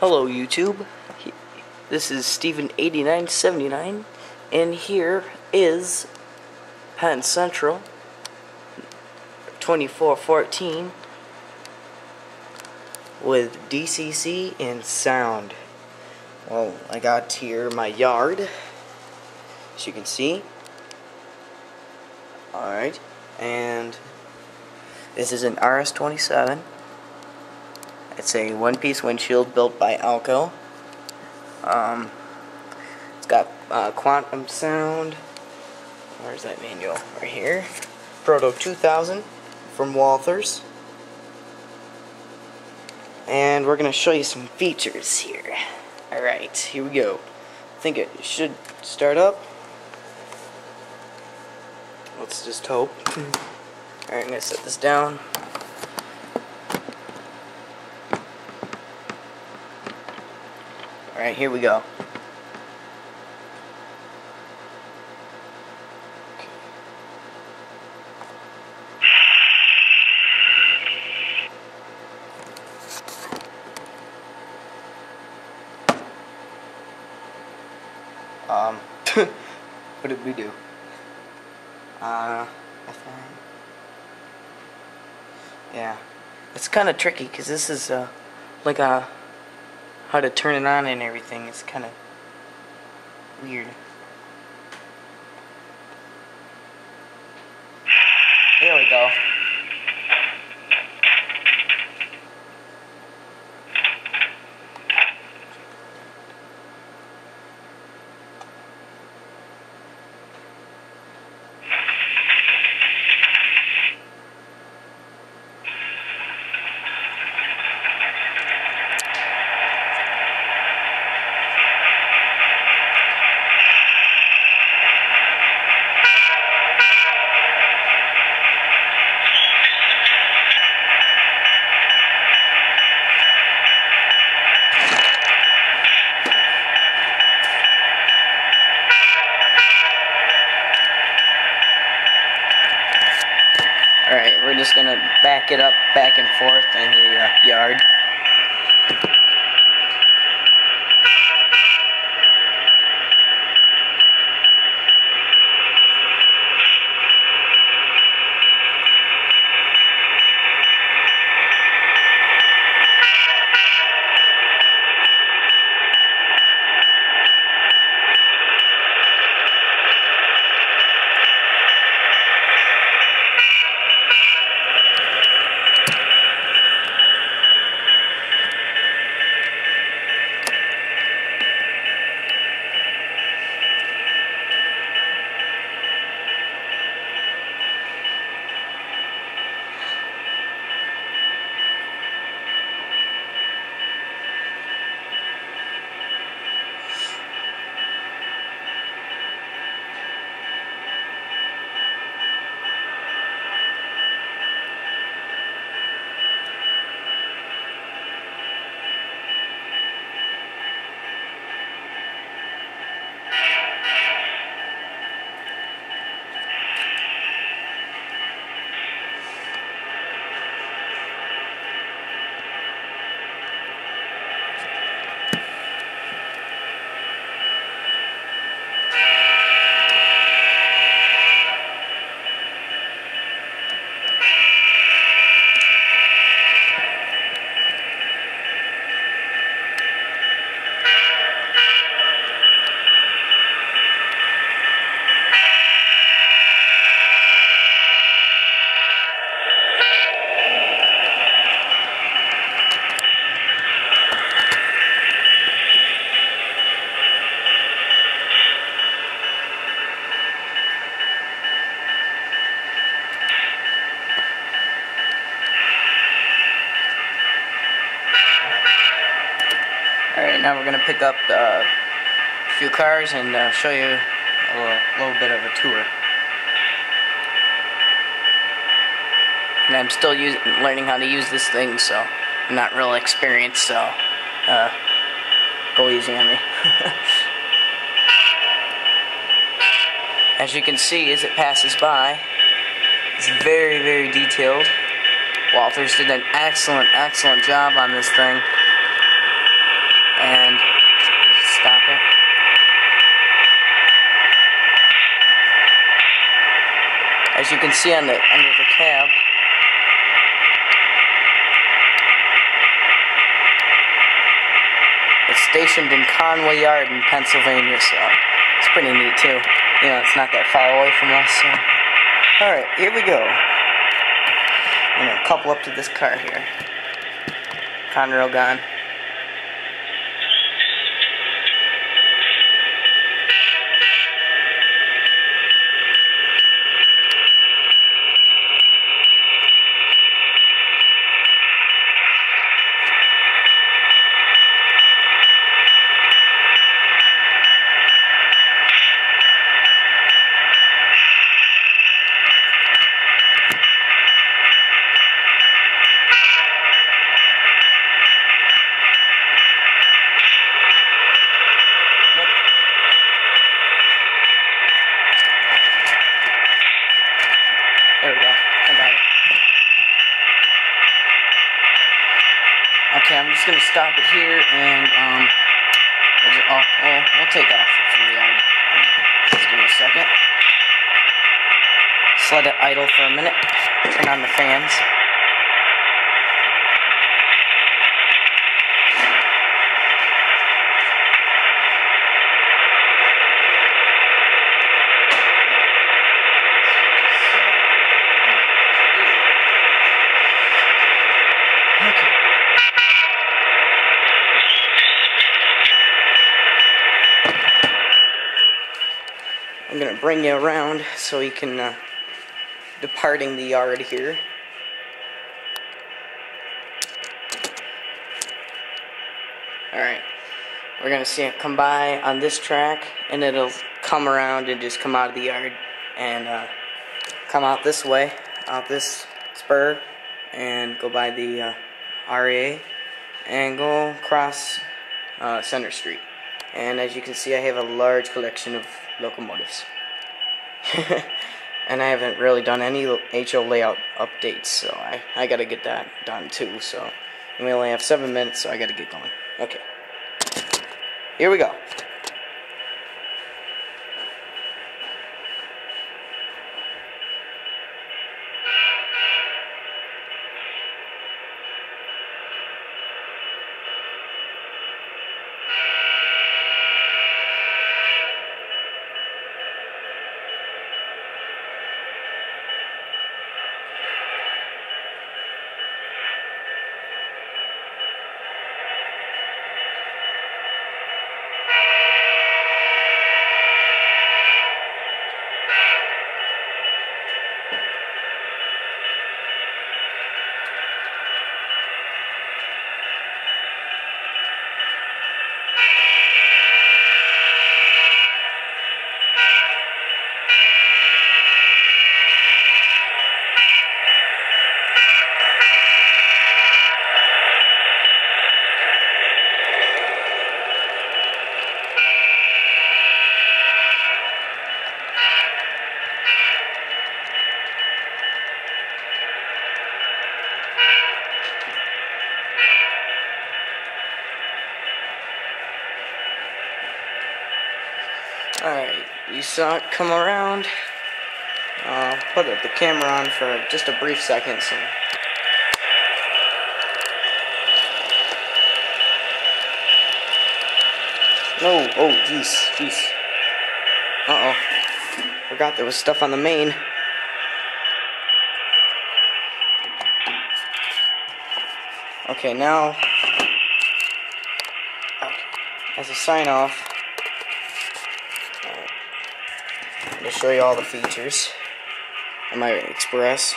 Hello YouTube, this is Steven8979, and here is Penn Central 2414 with DCC and sound. Well, I got here my yard, as you can see. Alright, and this is an RS-27. It's a one-piece windshield built by Alco. It's got quantum sound. Where's that manual? Right here. Proto 2000 from Walthers. And we're going to show you some features here. Alright, here we go. I think it should start up. Let's just hope. Alright, I'm going to set this down. Alright, here we go. What did we do? Yeah, it's kind of tricky because this is like a how to turn it on and everything. It's kind of weird. There we go. Alright, we're just going to back it up back and forth in the yard. Alright, now we're going to pick up a few cars and show you a little bit of a tour. And I'm still learning how to use this thing, so I'm not real experienced, so go easy on me. As you can see, as it passes by, it's very, very detailed. Walthers did an excellent job on this thing. and stop it. As you can see under the cab, it's stationed in Conway Yard in Pennsylvania, so it's pretty neat too. You know, it's not that far away from us. So. Alright, here we go. I'm going to couple up to this car here. Conrail gone. There we go. I got it. Okay, I'm just gonna stop it here and we'll take off from the yard. Just give me a second. Just let it idle for a minute. Turn on the fans. I'm going to bring you around so you can departing the yard here. Alright, we're going to see it come by on this track, and it'll come around and just come out of the yard and come out this way, out this spur, and go by the RA and go across Center Street. And as you can see, I have a large collection of locomotives. And I haven't really done any HO layout updates, so I gotta get that done too. So we only have 7 minutes, so I gotta get going. Okay, here we go. Alright, you saw it come around. Put the camera on for just a brief second. So. No, oh, jeez. Uh-oh. Forgot there was stuff on the main. Okay, now, as a sign-off, I'm going to show you all the features on my Express.